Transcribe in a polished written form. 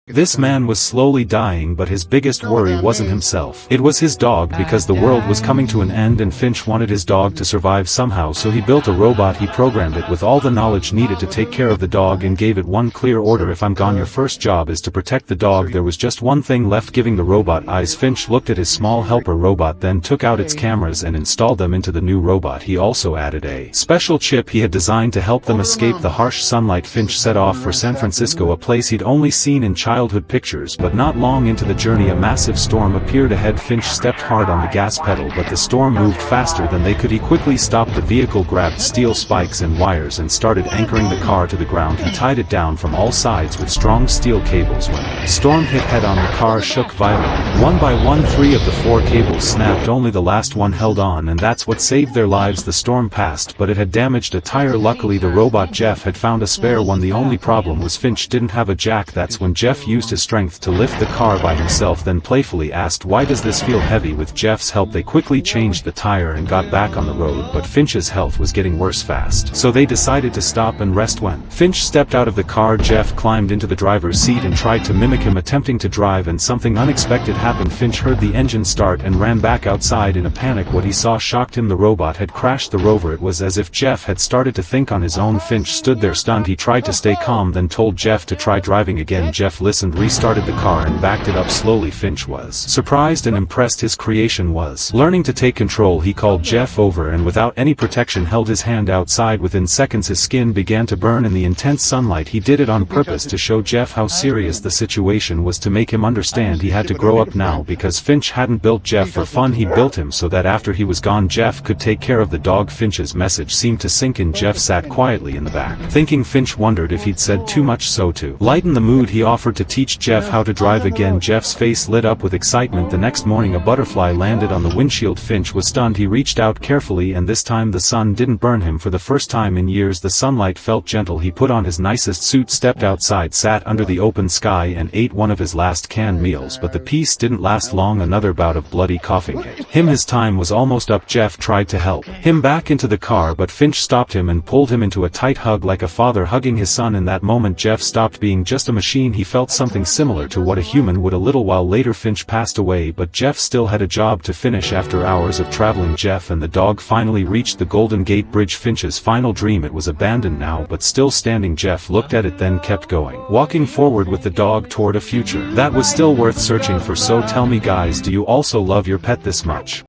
This man was slowly dying, but his biggest worry wasn't himself. It was his dog, because the world was coming to an end and Finch wanted his dog to survive somehow, so he built a robot. He programmed it with all the knowledge needed to take care of the dog and gave it one clear order: if I'm gone, your first job is to protect the dog. There was just one thing left: giving the robot eyes. Finch looked at his small helper robot, then took out its cameras and installed them into the new robot. He also added a special chip he had designed to help them escape the harsh sunlight. Finch set off for San Francisco, a place he'd only seen in childhood pictures, but not long into the journey a massive storm appeared ahead. Finch stepped hard on the gas pedal, but the storm moved faster than they could. He quickly stopped the vehicle, grabbed steel spikes and wires and started anchoring the car to the ground. He tied it down from all sides with strong steel cables. When the storm hit head-on, the car shook violently. One by one, 3 of the 4 cables snapped. Only the last one held on, and that's what saved their lives. The storm passed, but it had damaged a tire. Luckily the robot Jeff had found a spare one. The only problem was Finch didn't have a jack. That's when Jeff used his strength to lift the car by himself, then playfully asked, "Why does this feel heavy?" With Jeff's help they quickly changed the tire and got back on the road, but Finch's health was getting worse fast, so they decided to stop and rest. When Finch stepped out of the car, Jeff climbed into the driver's seat and tried to mimic him, attempting to drive, and something unexpected happened. Finch heard the engine start and ran back outside in a panic. What he saw shocked him. The robot had crashed the rover. It was as if Jeff had started to think on his own. Finch stood there stunned. He tried to stay calm, then told Jeff to try driving again. Jeff listened, restarted the car and backed it up slowly. Finch was surprised and impressed. His creation was learning to take control. He called Jeff over and without any protection held his hand outside. Within seconds his skin began to burn in the intense sunlight. He did it on purpose to show Jeff how serious the situation was, to make him understand he had to grow up now, because Finch hadn't built Jeff for fun. He built him so that after he was gone Jeff could take care of the dog. Finch's message seemed to sink in. Jeff sat quietly in the back, thinking. Finch wondered if he'd said too much, so to lighten the mood he offered to teach Jeff how to drive again. Jeff's face lit up with excitement. The next morning a butterfly landed on the windshield. Finch was stunned. He reached out carefully, and this time the sun didn't burn him. For the first time in years the sunlight felt gentle. He put on his nicest suit, stepped outside, sat under the open sky and ate one of his last canned meals, but the peace didn't last long. Another bout of bloody coughing hit him. His time was almost up. Jeff tried to help him back into the car, but Finch stopped him and pulled him into a tight hug, like a father hugging his son. In that moment Jeff stopped being just a machine. He felt something similar to what a human would. A little while later Finch passed away, but Jeff still had a job to finish. After hours of traveling, Jeff and the dog finally reached the Golden Gate Bridge, Finch's final dream. It was abandoned now, but still standing. Jeff looked at it, then kept going, walking forward with the dog toward a future that was still worth searching for. So tell me guys, do you also love your pet this much?